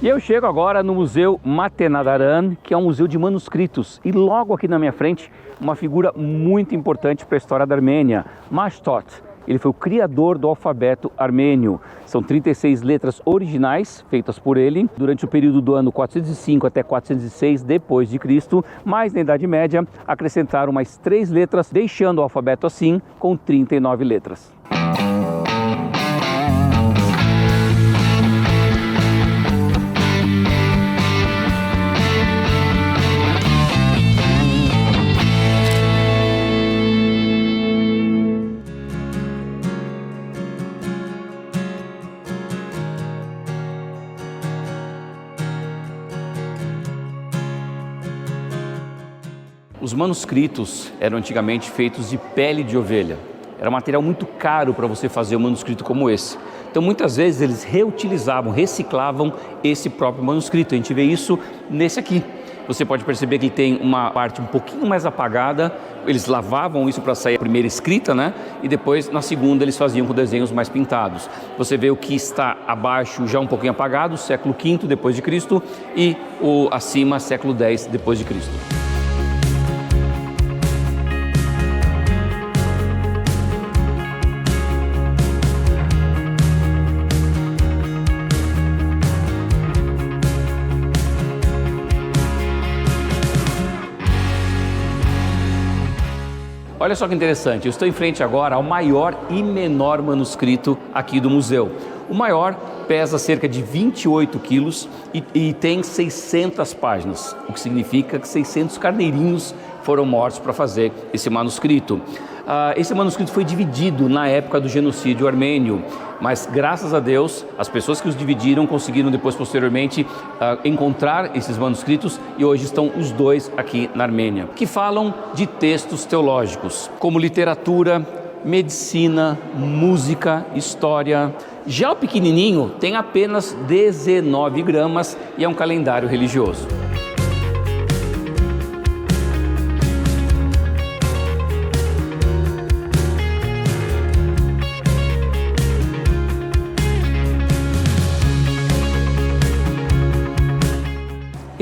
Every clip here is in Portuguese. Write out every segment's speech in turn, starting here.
E eu chego agora no Museu Matenadaran, que é um museu de manuscritos. E logo aqui na minha frente, uma figura muito importante para a história da Armênia, Mashtoth. Ele foi o criador do alfabeto armênio. São 36 letras originais feitas por ele durante o período do ano 405 até 406 depois de Cristo, mas na Idade Média acrescentaram mais 3 letras, deixando o alfabeto assim com 39 letras. Os manuscritos eram antigamente feitos de pele de ovelha. Era um material muito caro para você fazer um manuscrito como esse. Então muitas vezes eles reutilizavam, reciclavam esse próprio manuscrito. A gente vê isso nesse aqui. Você pode perceber que ele tem uma parte um pouquinho mais apagada. Eles lavavam isso para sair a primeira escrita, né? E depois na segunda eles faziam com desenhos mais pintados. Você vê o que está abaixo já um pouquinho apagado, século V depois de Cristo, e o acima século X depois de Cristo. Olha só que interessante, eu estou em frente agora ao maior e menor manuscrito aqui do museu. O maior pesa cerca de 28 quilos e tem 600 páginas, o que significa que 600 carneirinhos foram mortos para fazer esse manuscrito. Esse manuscrito foi dividido na época do genocídio armênio, mas graças a Deus, as pessoas que os dividiram conseguiram depois, posteriormente, encontrar esses manuscritos e hoje estão os dois aqui na Armênia, que falam de textos teológicos, como literatura, medicina, música, história. Já o pequenininho tem apenas 19 gramas e é um calendário religioso.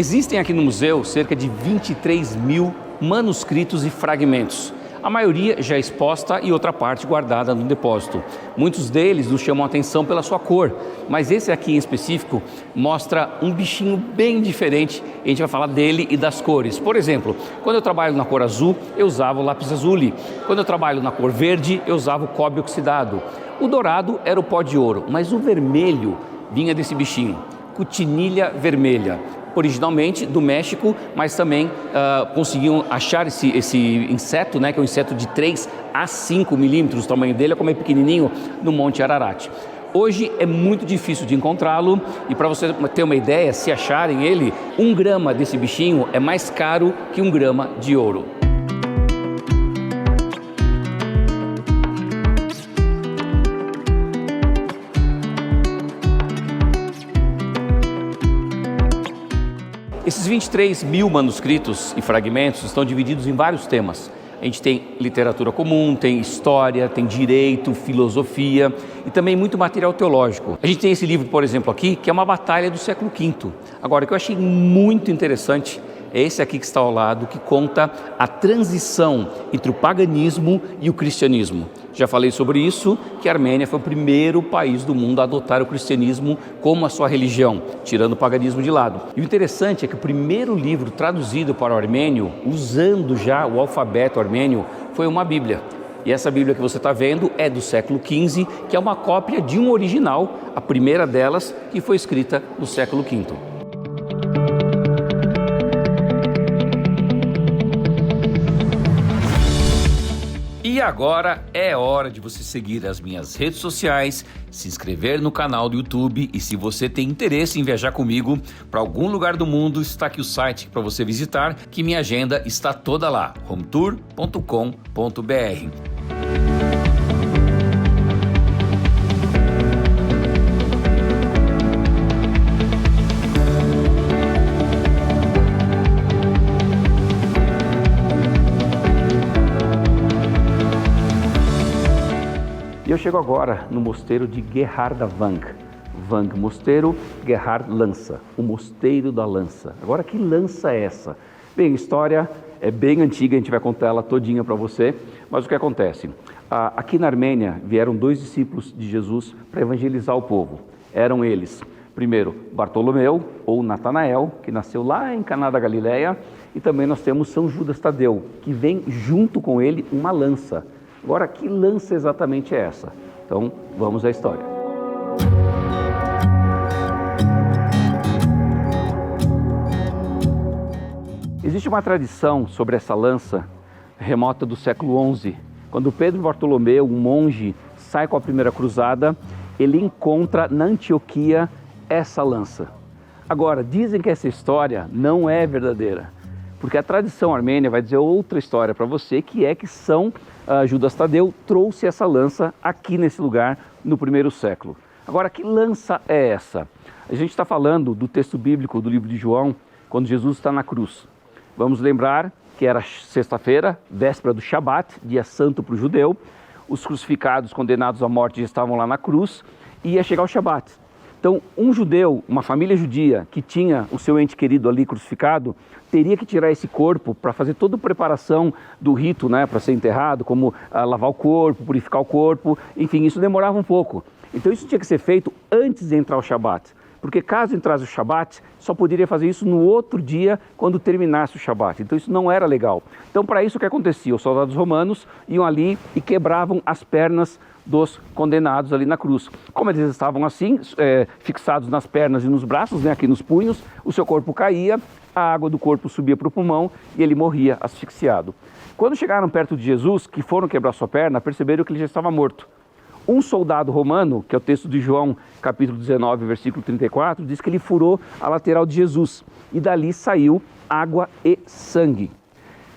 Existem aqui no museu cerca de 23 mil manuscritos e fragmentos. A maioria já exposta e outra parte guardada no depósito. Muitos deles nos chamam a atenção pela sua cor, mas esse aqui em específico mostra um bichinho bem diferente. A gente vai falar dele e das cores. Por exemplo, quando eu trabalho na cor azul, eu usava o lápis azuli. Quando eu trabalho na cor verde, eu usava o cobre oxidado. O dourado era o pó de ouro, mas o vermelho vinha desse bichinho, Cotinilha vermelha. Originalmente do México, mas também conseguiam achar esse inseto, né, que é um inseto de 3 a 5 milímetros, o tamanho dele é como é pequenininho, no Monte Ararat. Hoje é muito difícil de encontrá-lo e para você ter uma ideia, se acharem ele, 1 grama desse bichinho é mais caro que 1 grama de ouro. Esses 23 mil manuscritos e fragmentos estão divididos em vários temas. A gente tem literatura comum, tem história, tem direito, filosofia e também muito material teológico. A gente tem esse livro, por exemplo, aqui, que é uma batalha do século V. Agora, o que eu achei muito interessante é esse aqui que está ao lado, que conta a transição entre o paganismo e o cristianismo. Já falei sobre isso, que a Armênia foi o primeiro país do mundo a adotar o cristianismo como a sua religião, tirando o paganismo de lado. E o interessante é que o primeiro livro traduzido para o armênio, usando já o alfabeto armênio, foi uma Bíblia. E essa Bíblia que você está vendo é do século XV, que é uma cópia de um original, a primeira delas, que foi escrita no século V. E agora é hora de você seguir as minhas redes sociais, se inscrever no canal do YouTube e se você tem interesse em viajar comigo para algum lugar do mundo, está aqui o site para você visitar, que minha agenda está toda lá, hometour.com.br. E eu chego agora no mosteiro de Gerhardavang, Wang Mosteiro Gerhard Lança, o Mosteiro da Lança. Agora, que lança é essa? Bem, a história é bem antiga, a gente vai contar ela todinha para você, mas o que acontece? Aqui na Armênia vieram 2 discípulos de Jesus para evangelizar o povo. Eram eles, primeiro, Bartolomeu, ou Natanael, que nasceu lá em Caná da Galileia, e também nós temos São Judas Tadeu, que vem junto com ele uma lança. Agora, que lança exatamente é essa? Então, vamos à história. Existe uma tradição sobre essa lança remota do século XI. Quando Pedro Bartolomeu, um monge, sai com a primeira cruzada, ele encontra na Antioquia essa lança. Agora, dizem que essa história não é verdadeira, porque a tradição armênia vai dizer outra história para você, que é que São Judas Tadeu trouxe essa lança aqui nesse lugar no primeiro século. Agora, que lança é essa? A gente está falando do texto bíblico do livro de João, quando Jesus está na cruz. Vamos lembrar que era sexta-feira, véspera do Shabat, dia santo para o judeu. Os crucificados, condenados à morte, já estavam lá na cruz e ia chegar o Shabat. Então, um judeu, uma família judia que tinha o seu ente querido ali crucificado, teria que tirar esse corpo para fazer toda a preparação do rito, né, para ser enterrado, como lavar o corpo, purificar o corpo, enfim, isso demorava um pouco. Então, isso tinha que ser feito antes de entrar o Shabat. Porque caso entrasse o Shabat, só poderia fazer isso no outro dia, quando terminasse o Shabat. Então isso não era legal. Então para isso o que acontecia? Os soldados romanos iam ali e quebravam as pernas dos condenados ali na cruz. Como eles estavam assim, fixados nas pernas e nos braços, né, aqui nos punhos, o seu corpo caía, a água do corpo subia para o pulmão e ele morria asfixiado. Quando chegaram perto de Jesus, que foram quebrar sua perna, perceberam que ele já estava morto. Um soldado romano, que é o texto de João, capítulo 19, versículo 34, diz que ele furou a lateral de Jesus e dali saiu água e sangue.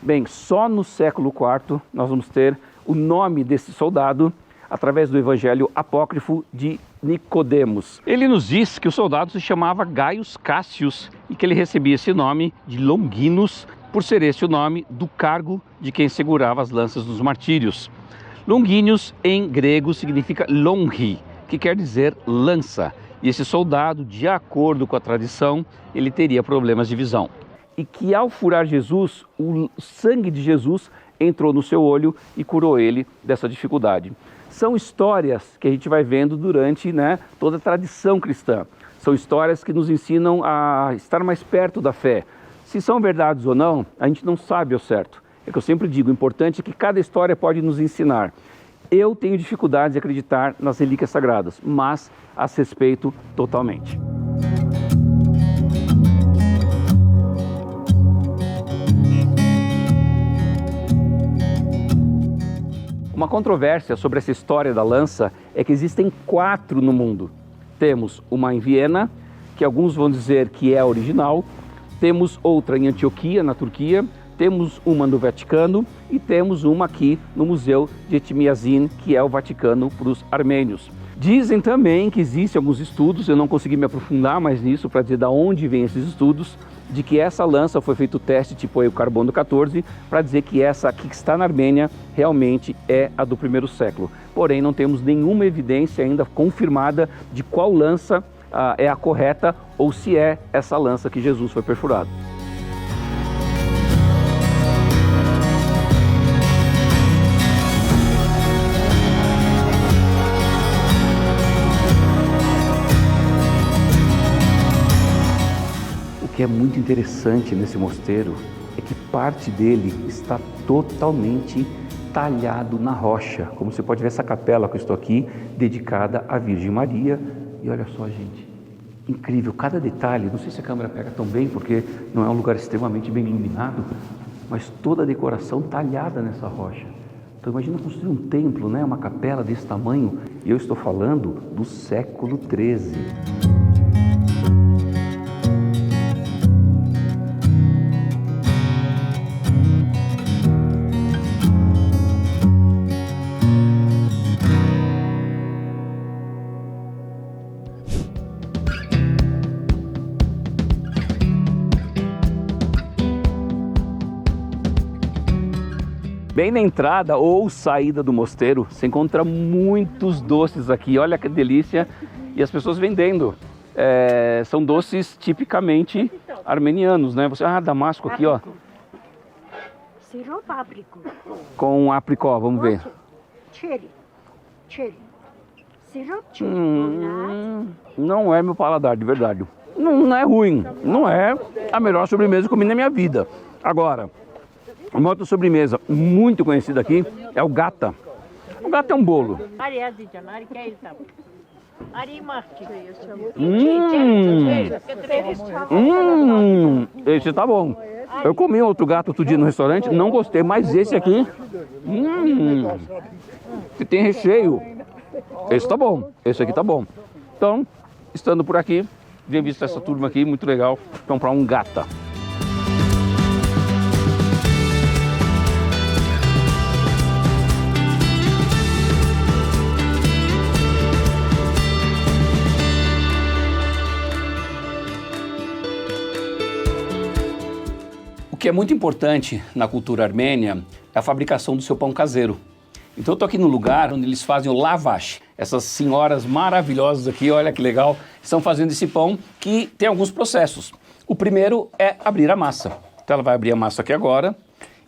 Bem, só no século IV nós vamos ter o nome desse soldado através do evangelho apócrifo de Nicodemos. Ele nos diz que o soldado se chamava Gaius Cassius e que ele recebia esse nome de Longinus por ser esse o nome do cargo de quem segurava as lanças dos martírios. Longinus em grego significa longi, que quer dizer lança. E esse soldado, de acordo com a tradição, ele teria problemas de visão. E que ao furar Jesus, o sangue de Jesus entrou no seu olho e curou ele dessa dificuldade. São histórias que a gente vai vendo durante, né, toda a tradição cristã. São histórias que nos ensinam a estar mais perto da fé. Se são verdades ou não, a gente não sabe ao certo. É que eu sempre digo, o importante é que cada história pode nos ensinar. Eu tenho dificuldade de acreditar nas relíquias sagradas, mas as respeito totalmente. Uma controvérsia sobre essa história da lança é que existem 4 no mundo. Temos uma em Viena, que alguns vão dizer que é a original, temos outra em Antioquia, na Turquia, temos uma no Vaticano e temos uma aqui no Museu de Etimiazin, que é o Vaticano para os armênios. Dizem também que existem alguns estudos, eu não consegui me aprofundar mais nisso para dizer de onde vêm esses estudos, de que essa lança foi feito o teste tipo o carbono 14 para dizer que essa aqui que está na Armênia realmente é a do primeiro século. Porém, não temos nenhuma evidência ainda confirmada de qual lança é a correta ou se é essa lança que Jesus foi perfurado. O que é muito interessante nesse mosteiro é que parte dele está totalmente talhado na rocha. Como você pode ver, essa capela que eu estou aqui, dedicada à Virgem Maria. E olha só, gente, incrível, cada detalhe. Não sei se a câmera pega tão bem, porque não é um lugar extremamente bem iluminado, mas toda a decoração talhada nessa rocha. Então imagina construir um templo, né? Uma capela desse tamanho, e eu estou falando do século XIII. Bem na entrada ou saída do mosteiro, você encontra muitos doces aqui. Olha que delícia! e as pessoas vendendo. São doces tipicamente armenianos, né? Damasco aqui, ó. Sirop áprico. Com apricó, vamos ver. Cherry. Sirop cherry. Não é meu paladar, de verdade. Não é ruim, não é a melhor sobremesa que eu comi na minha vida. Agora, uma outra sobremesa muito conhecida aqui é o gata. O gata é um bolo. Esse tá bom. Eu comi outro gato outro dia no restaurante, não gostei, mas esse aqui, que tem recheio, esse tá bom, esse aqui tá bom. Então, estando por aqui, venho visitar essa turma aqui, muito legal, comprar um gata. O que é muito importante na cultura armênia é a fabricação do seu pão caseiro. Então eu estou aqui no lugar onde eles fazem o lavash. Essas senhoras maravilhosas aqui, olha que legal, estão fazendo esse pão que tem alguns processos. O primeiro é abrir a massa. Então ela vai abrir a massa aqui agora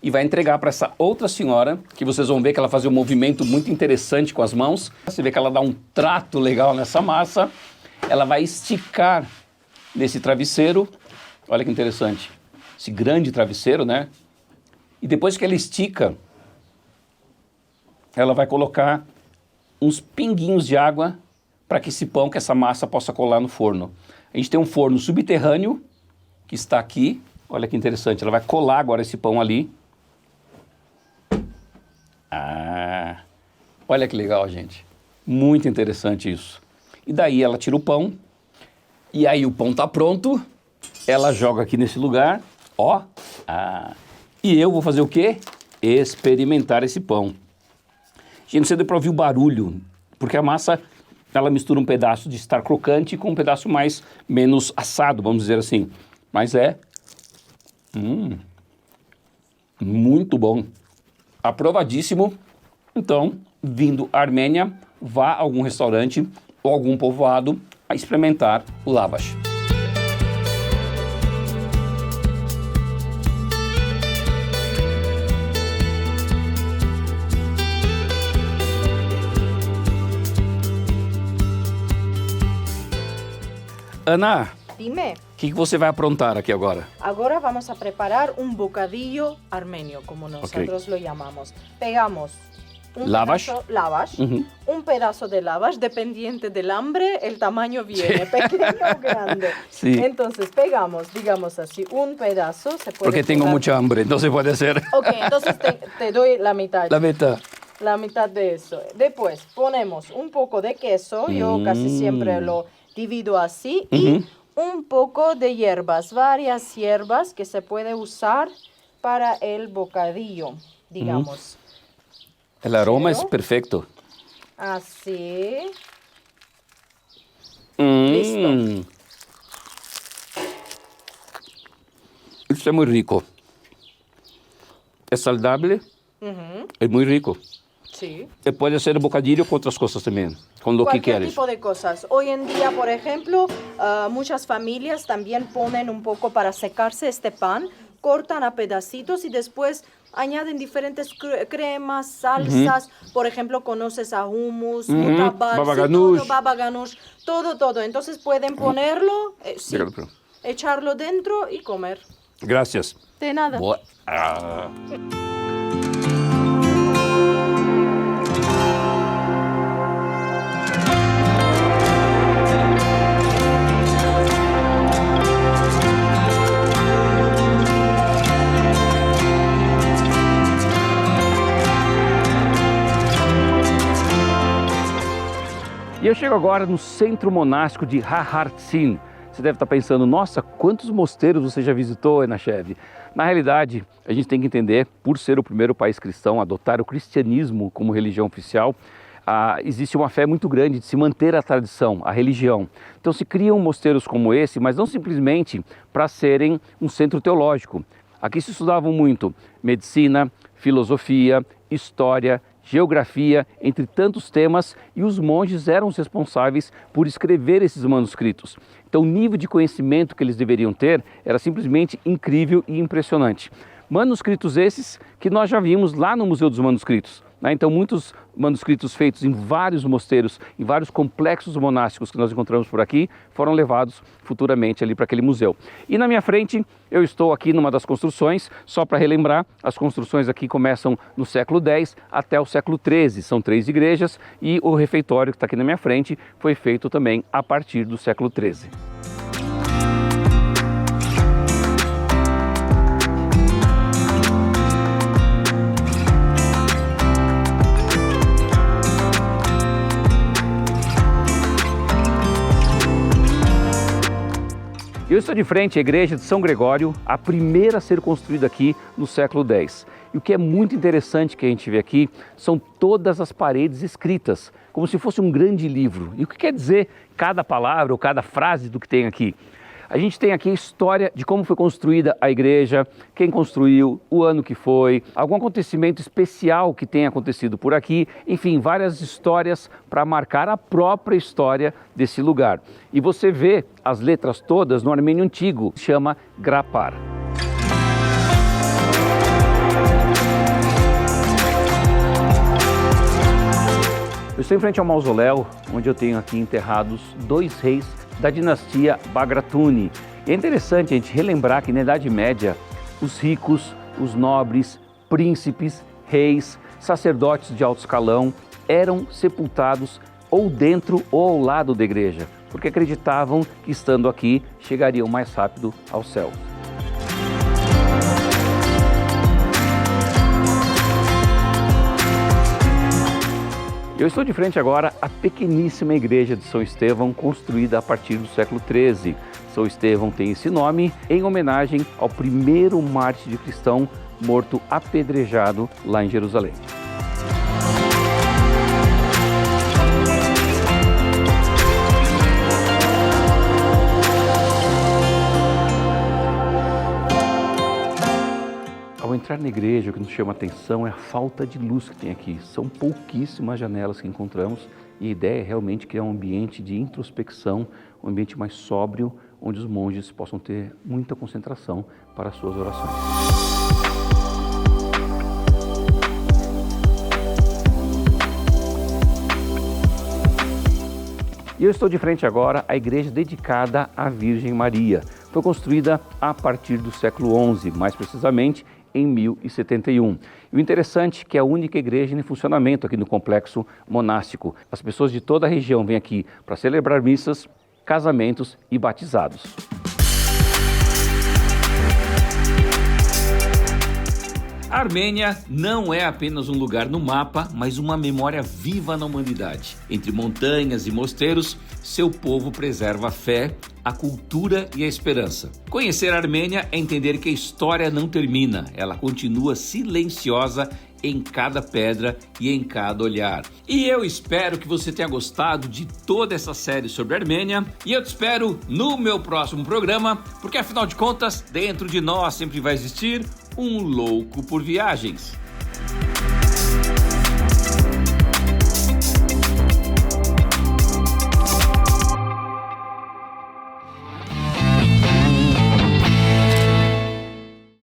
e vai entregar para essa outra senhora, que vocês vão ver que ela faz um movimento muito interessante com as mãos. Você vê que ela dá um trato legal nessa massa. Ela vai esticar nesse travesseiro, olha que interessante. Esse grande travesseiro, né? E depois que ela estica, ela vai colocar uns pinguinhos de água para que esse pão, que essa massa possa colar no forno. A gente tem um forno subterrâneo que está aqui. Olha que interessante, ela vai colar agora esse pão ali. Olha que legal, gente. Muito interessante isso. E daí ela tira o pão, e aí o pão está pronto, ela joga aqui nesse lugar. Ó, e eu vou fazer o quê? Experimentar esse pão. Gente, não sei se para ouvir o barulho, porque a massa, ela mistura um pedaço de estar crocante com um pedaço menos assado, vamos dizer assim. Mas muito bom. Aprovadíssimo. Então, vindo à Armênia, vá a algum restaurante ou algum povoado a experimentar o lavash. Ana, Dime. o que você vai aprontar aqui agora? Agora vamos a preparar un bocadillo armenio, como nosotros lo llamamos. Pegamos un Lavash. lavash, un pedazo de lavash, dependiente del hambre, el tamaño viene, pequeño o grande. Sí. Entonces pegamos, digamos así, un pedazo. Se puede Porque tengo pegar. mucha hambre, entonces puede ser. Ok, entonces te doy la mitad. La mitad. La mitad de eso. Después ponemos un poco de queso, yo casi siempre lo divido así, y un poco de hierbas, varias hierbas que se puede usar para el bocadillo, digamos. El aroma es Cero. perfecto. Así. Listo. Isso é muito rico. É saudável, é muito rico. Sí. Puede ser bocadillo con otras cosas también, con lo que Cualquier quieres. tipo de cosas. Hoy en día, por ejemplo, muchas familias también ponen un poco para secarse este pan, cortan a pedacitos y después añaden diferentes cremas, salsas. Por ejemplo, conoces a hummus, mutabal, baba sí, ganoush. todo, baba ganoush, todo. Entonces pueden ponerlo, sí, Déjalo, pero- echarlo dentro y comer. Gracias. De nada. Boa. Ah. E eu chego agora no centro monástico de Hahartsin. Você deve estar pensando, nossa, quantos mosteiros você já visitou, Enachev? Na realidade, a gente tem que entender, por ser o primeiro país cristão a adotar o cristianismo como religião oficial, existe uma fé muito grande de se manter a tradição, a religião. Então se criam mosteiros como esse, mas não simplesmente para serem um centro teológico. Aqui se estudavam muito medicina, filosofia, história geografia, entre tantos temas, e os monges eram os responsáveis por escrever esses manuscritos. Então o nível de conhecimento que eles deveriam ter era simplesmente incrível e impressionante. Manuscritos esses que nós já vimos lá no Museu dos Manuscritos. Então muitos manuscritos feitos em vários mosteiros, em vários complexos monásticos que nós encontramos por aqui, foram levados futuramente ali para aquele museu. E na minha frente eu estou aqui numa das construções, só para relembrar, as construções aqui começam no século X até o século XIII, são 3 igrejas, e o refeitório que está aqui na minha frente foi feito também a partir do século XIII. Eu estou de frente à igreja de São Gregório, a primeira a ser construída aqui no século X. E o que é muito interessante que a gente vê aqui são todas as paredes escritas, como se fosse um grande livro. E o que quer dizer cada palavra ou cada frase do que tem aqui? A gente tem aqui a história de como foi construída a igreja, quem construiu, o ano que foi, algum acontecimento especial que tenha acontecido por aqui, enfim, várias histórias para marcar a própria história desse lugar. E você vê as letras todas no armênio antigo, chama grapar. Eu estou em frente ao mausoléu, onde eu tenho aqui enterrados 2 reis da dinastia Bagratuni. E é interessante a gente relembrar que na Idade Média, os ricos, os nobres, príncipes, reis, sacerdotes de alto escalão eram sepultados ou dentro ou ao lado da igreja, porque acreditavam que estando aqui chegariam mais rápido ao céu. Eu estou de frente agora à pequeníssima igreja de São Estevão, construída a partir do século XIII. São Estevão tem esse nome em homenagem ao primeiro mártir cristão morto apedrejado lá em Jerusalém. Ao entrar na igreja, o que nos chama a atenção é a falta de luz que tem aqui. São pouquíssimas janelas que encontramos e a ideia é realmente criar um ambiente de introspecção, um ambiente mais sóbrio, onde os monges possam ter muita concentração para as suas orações. E eu estou de frente agora à igreja dedicada à Virgem Maria. Foi construída a partir do século XI, mais precisamente em 1071. E o interessante é que é a única igreja em funcionamento aqui no complexo monástico. As pessoas de toda a região vêm aqui para celebrar missas, casamentos e batizados. A Armênia não é apenas um lugar no mapa, mas uma memória viva na humanidade. Entre montanhas e mosteiros, seu povo preserva a fé, a cultura e a esperança. Conhecer a Armênia é entender que a história não termina, ela continua silenciosa em cada pedra e em cada olhar. E eu espero que você tenha gostado de toda essa série sobre a Armênia, e eu te espero no meu próximo programa, porque afinal de contas, dentro de nós sempre vai existir um louco por viagens.